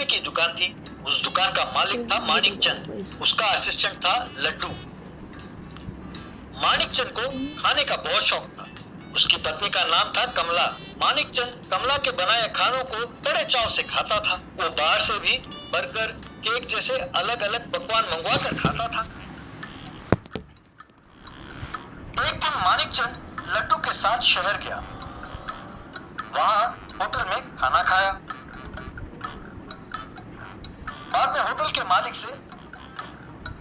किराने की दुकान थी। उस दुकान का मालिक था मानिक चंद, उसका असिस्टेंट था लड्डू। मानिक चंद को खाने का बहुत शौक था। उसकी पत्नी का नाम था कमला। मानिक चंद कमला के बनाए खानों को बड़े चाव से खाता था। वो बाहर से भी बर्गर, केक जैसे अलग अलग पकवान मंगवा कर खाता था। एक दिन मानिक चंद लड्डू के साथ शहर गया। वहां होटल में खाना खाया। बाद में होटल के मालिक से,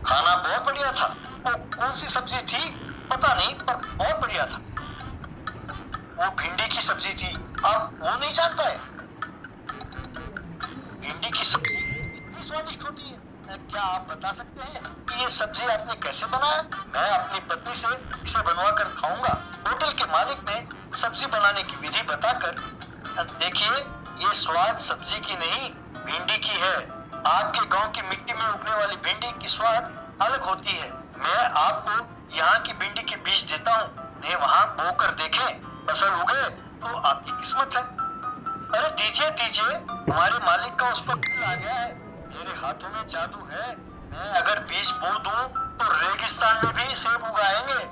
खाना बहुत बढ़िया था। वो कौन सी सब्जी थी पता नहीं, पर बहुत बढ़िया था। वो भिंडी की सब्जी थी। आप वो नहीं जान पाए? भिंडी की सब्जी इतनी स्वादिष्ट होती है। क्या आप बता सकते हैं कि ये सब्जी आपने कैसे बनाया? मैं अपनी पत्नी से इसे बनवा कर खाऊंगा। होटल के मालिक ने सब्जी बनाने की विधि बताकर, देखिए, ये स्वाद सब्जी की नहीं, भिंडी की है। आपके गांव की मिट्टी में उगने वाली भिंडी की स्वाद अलग होती है। मैं आपको यहाँ की भिंडी के बीज देता हूँ, उन्हें वहाँ बो कर देखें, फसल उगे तो आपकी किस्मत है। अरे दीजिए दीजिए, हमारे मालिक का उस पर दिल आ गया है। मेरे हाथों में जादू है। मैं अगर बीज बो दूं तो रेगिस्तान में भी सेब उगाएंगे।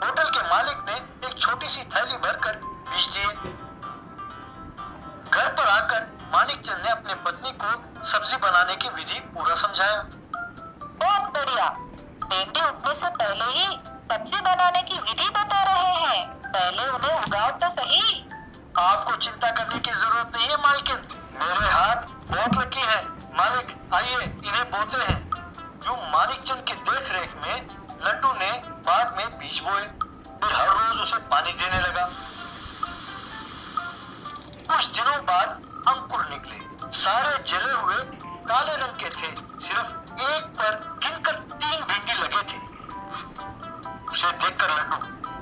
होटल के मालिक ने एक छोटी सी थैली भरकर बीज दिए। घर पर आकर मानिक चंद ने अपने पत्नी को सब्जी बनाने की विधि पूरा समझाया। बहुत बढ़िया। भिंडी उगने से पहले ही सब्जी बनाने की विधि बता रहे हैं। पहले उन्हें उगाओ तो सही। आपको चिंता करने की जरूरत नहीं है मालकिन, मेरे हाथ बहुत लकी है। मालिक आइए, इन्हें बोते हैं। यूं मानिक चंद की देख रेख में लड्डू ने बाद में बीज बोए, फिर हर रोज उसे पानी देने लगा। कुछ दिनों बाद अंकुर निकले। सारे जले हुए काले रंग के थे। सिर्फ एक पर गिनकर 3 भिंडी लगे थे। उसे देखकर लड्डू,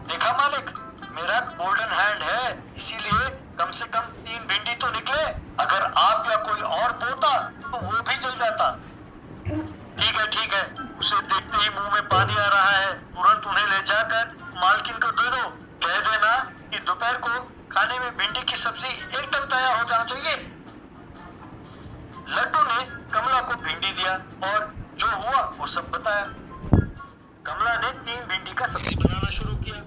देखा मालिक, मेरा गोल्डन हैंड है, इसीलिए कम से कम 3 भिंडी तो निकले। अगर आप या कोई और बोता तो वो भी जल जाता। ठीक है, उसे देखते ही मुंह में पानी आ रहा है। तुरंत उन्हें ले जाकर मालकिन को दे दो। कह देना कि दोपहर को खाने में भिंडी की सब्जी एकदम तैयार हो जाना चाहिए। लड्डू ने कमला को भिंडी दिया और जो हुआ वो सब बताया। कमला ने 3 भिंडी का सब्जी बनाना शुरू किया।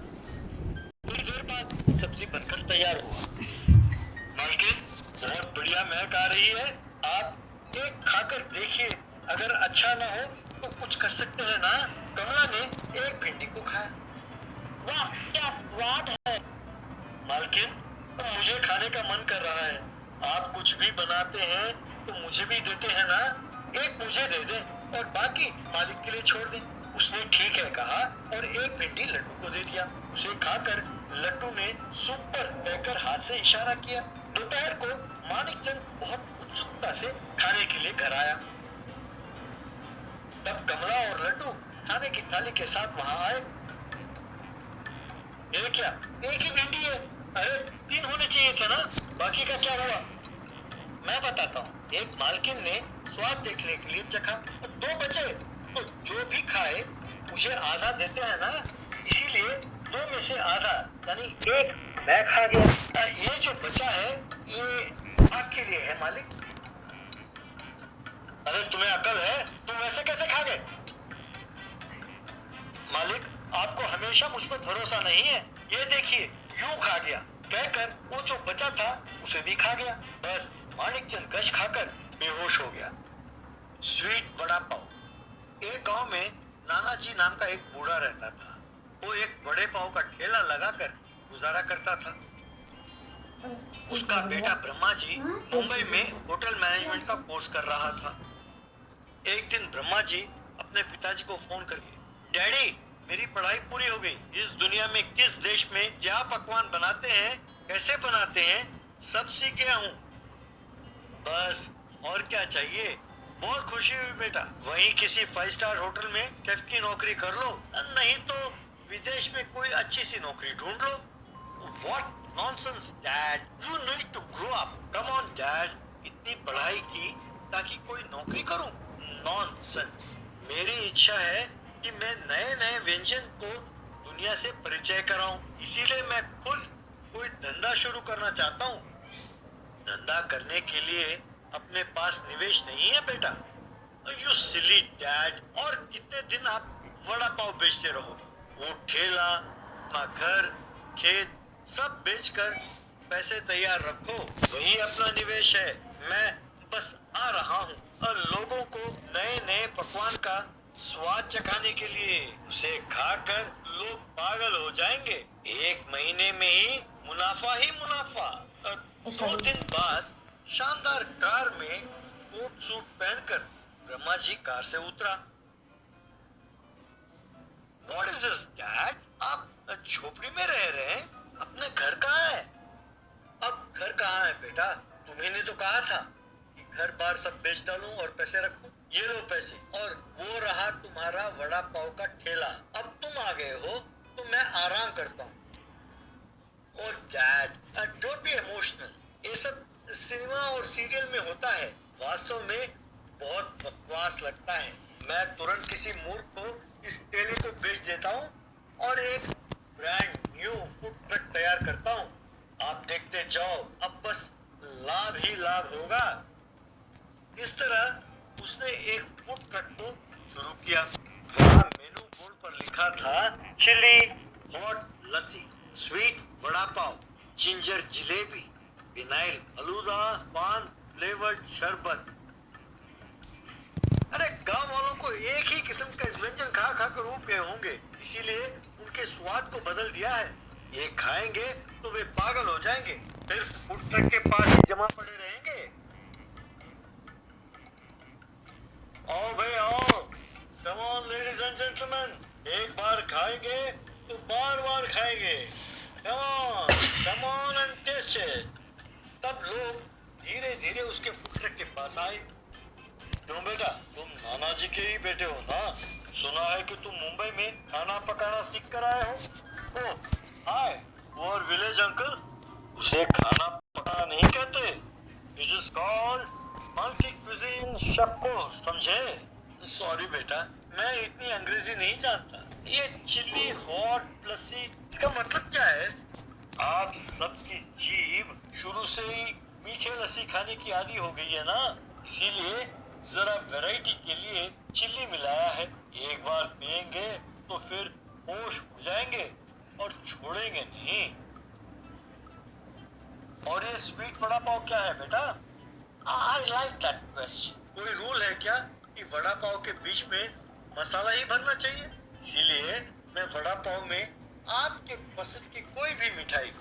थोड़ी देर बाद सब्जी बनकर तैयार हुआ। मालकिन, बहुत बढ़िया महक आ रही है। आप एक खाकर देखिए, अगर अच्छा ना हो तो कुछ कर सकते हैं ना। कमला ने एक भिंडी को खाया। वाह, क्या स्वाद है। मालकिन, अब मुझे खाने का मन कर रहा है। आप कुछ भी बनाते हैं तो मुझे भी देते हैं ना। एक मुझे दे दें और बाकी मालिक के लिए छोड़ दें। उसने ठीक है कहा और एक भिंडी लड्डू को दे दिया। उसे खाकर लड्डू ने सूप पर बैठकर हाथ से इशारा किया। दोपहर को मानिक चंद बहुत उत्सुकता से खाने के लिए घर आया। तब कमला और लड्डू खाने की थाली के साथ वहां आए। ये क्या, एक ही भिंडी है? अरे 3 होने चाहिए थे ना, बाकी का क्या हुआ? मैं बताता हूँ। एक मालकिन ने स्वाद देखने के लिए चखा तो 2 बचे, तो जो भी खाए मुझे आधा देते हैं ना, इसीलिए 2 में से आधा यानी 1 मैं खा गया। ये जो बचा है ये आपके लिए है मालिक। अरे तुम्हें अकल है, तुम ऐसे कैसे खा गए? मालिक, आपको हमेशा मुझ पर भरोसा नहीं है। ये देखिए, यूं खा गया। कहकर वो जो बचा था उसे भी खा गया। बस मानिक चंद गश खाकर बेहोश हो गया। स्वीट बड़ा पाव। एक गांव में नाना जी नाम का एक बूढ़ा रहता था। वो एक बड़े पाव का ठेला लगाकर गुजारा करता था। उसका बेटा ब्रह्मा जी मुंबई में होटल मैनेजमेंट का कोर्स कर रहा था। एक दिन ब्रह्मा जी अपने पिताजी को फोन करके, डैडी, मेरी पढ़ाई पूरी हो गई। इस दुनिया में किस देश में क्या पकवान बनाते हैं, कैसे बनाते हैं, सब सीख गया हूँ। बस और क्या चाहिए? बहुत खुशी हुई बेटा। वहीं किसी 5 स्टार होटल में शेफ की नौकरी कर लो, नहीं तो विदेश में कोई अच्छी सी नौकरी ढूंढ लो। What nonsense, Dad! You need to grow up. Come on, Dad. इतनी पढ़ाई की ताकि कोई नौकरी करूं? Nonsense. मेरी इच्छा है कि मैं नए नए व्यंजन को दुनिया से परिचय कराऊं। इसीलिए मैं खुद कोई धंधा शुरू करना चाहता हूं। धंधा करने के लिए अपने पास निवेश नहीं है बेटा? You silly dad. और कितने दिन आप वड़ा पाव बेचते रहोगे? वो ठेला, अपना घर, खेत सब बेचकर पैसे तैयार रखो, वही अपना निवेश है। मैं बस आ रहा हूँ और लोगों को नए नए पकवान का स्वाद चखाने के लिए। उसे खाकर लोग पागल हो जाएंगे। 1 महीने में ही मुनाफा। 2 दिन बाद शानदार कार में कोट सूट पहनकर ब्रह्मा जी कार से उतरा। What is this, Dad? आप झोपड़ी में रह रहे हैं? अपना घर कहाँ है? अब घर कहाँ है बेटा? तुम्ही ने तो कहा था कि घर बार सब बेच डालूं और पैसे रखूं। ये लो पैसे, और वो रहा तुम्हारा वड़ा पाव का ठेला। अब तुम आ गए हो तो मैं आराम करता हूँ। Oh Dad, don't be emotional. ये सब सिनेमा और सीरियल में होता है, वास्तव में बहुत बकवास लगता है। मैं तुरंत किसी मूर्ख को इस ठेले को बेच देता हूँ और एक ब्रांड न्यू फूड ट्रक तैयार करता हूँ। आप देखते जाओ, अब बस लाभ ही लाभ होगा। इस तरह उसने एक फूड ट्रक को शुरू किया। वहाँ मेनू बोर्ड पर लिखा था चिली हॉट लस्सी, sweet vada pav, ginger jalebi, vinyl falooda, पान फ्लेवर्ड शरबत। अरे गांव वालों को एक ही किस्म का व्यंजन खा खा कर ऊब गए होंगे, इसीलिए उनके स्वाद को बदल दिया है। ये खाएंगे तो वे पागल हो जाएंगे, फिर फूड ट्रक के पास ही जमा पड़े रहेंगे। आओ भाई आओ, come on ladies and gentleman, एक बार खाएंगे तो बार बार खाएंगे। Come on and taste it. तब लोग धीरे धीरे उसके फूड ट्रक के पास आए। क्यों बेटा, तुम नाना जी के ही बेटे हो ना? सुना है कि तुम मुंबई में खाना पकाना सीख कर आए हो। ओह हाय, पुअर विलेज अंकल। उसे खाना पकाना नहीं कहते, it is called multi cuisine chef course, समझे? सॉरी बेटा, मैं इतनी अंग्रेजी नहीं जानता। ये चिल्ली हॉट लस्सी, इसका मतलब क्या है? आप सबकी जीभ शुरू से ही मीठे लस्सी खाने की आदी हो गई है ना, इसीलिए जरा वैरायटी के लिए चिल्ली मिलाया है। एक बार पिएंगे तो फिर होश हो जाएंगे और छोड़ेंगे नहीं। और ये स्वीट वड़ा पाव क्या है बेटा? I like that question. कोई रूल है क्या कि वड़ा पाव के बीच में मसाला ही भरना चाहिए? इसीलिए मैं वड़ा पाव में आपके पसंद की कोई भी मिठाई,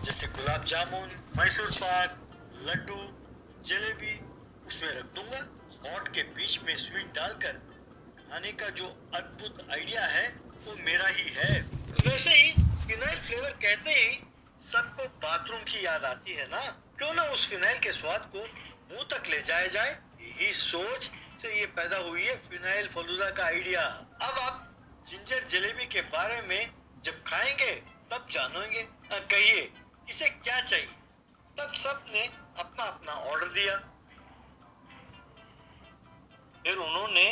जैसे गुलाब जामुन, मैसूर पाक, लड्डू, जलेबी, उसमें रख दूंगा। हॉट के बीच में स्वीट डालकर खाने का जो अद्भुत आइडिया है वो मेरा ही है। वैसे ही फिनाइल फ्लेवर कहते ही सबको बाथरूम की याद आती है ना? क्यों ना उस फिनाइल के स्वाद को मुंह तक ले जाया जाए। यही सोच से ये पैदा हुई है फिनाइल फलूदा का आइडिया। अब आप जिंजर जलेबी के बारे में जब खाएंगे तब जानोगे। कहिए इसे क्या चाहिए? तब सबने अपना अपना ऑर्डर दिया। फिर उन्होंने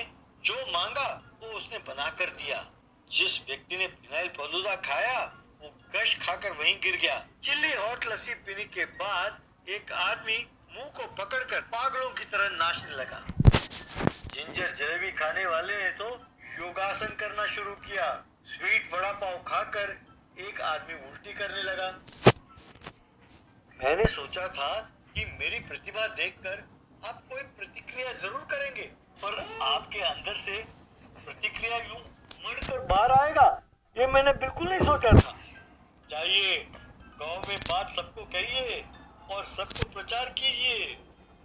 जो मांगा वो उसने बना कर दिया। जिस व्यक्ति ने फिनाइल फलूदा खाया वो गश खाकर वहीं गिर गया। चिल्ली हॉट लस्सी पीने के बाद एक आदमी मुंह को पकड़कर पागलों की तरह नाचने लगा। जिंजर जलेबी खाने वाले ने तो योगासन करना शुरू किया। स्वीट वड़ा पाव खाकर एक आदमी उल्टी करने लगा। मैंने सोचा था कि मेरी प्रतिभा देखकर आप कोई प्रतिक्रिया जरूर करेंगे, पर आपके अंदर से प्रतिक्रिया यूं मरकर बाहर आएगा, ये मैंने बिल्कुल नहीं सोचा था। जाइए गांव में बात सबको कहिए और सबको प्रचार कीजिए।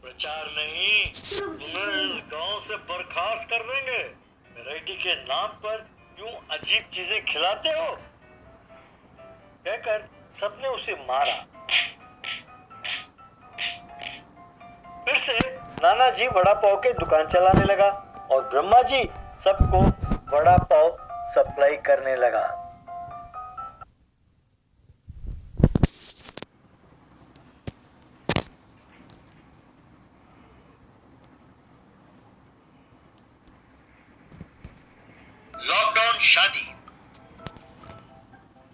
प्रचार नहीं, तुम्हें इस गांव से बर्खास्त कर देंगे। वैरायटी के नाम पर यूं अजीब चीजें खिलाते हो, कहकर सबने उसे मारा। फिर से नाना जी वड़ा पाव के दुकान चलाने लगा और ब्रह्मा जी सबको वड़ा पाव सप्लाई करने लगा। लॉकडाउन शादी।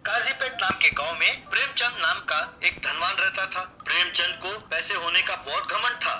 काजीपेट नाम के गांव में प्रेमचंद नाम का एक धनवान रहता था। प्रेमचंद को पैसे होने का बहुत घमंड था।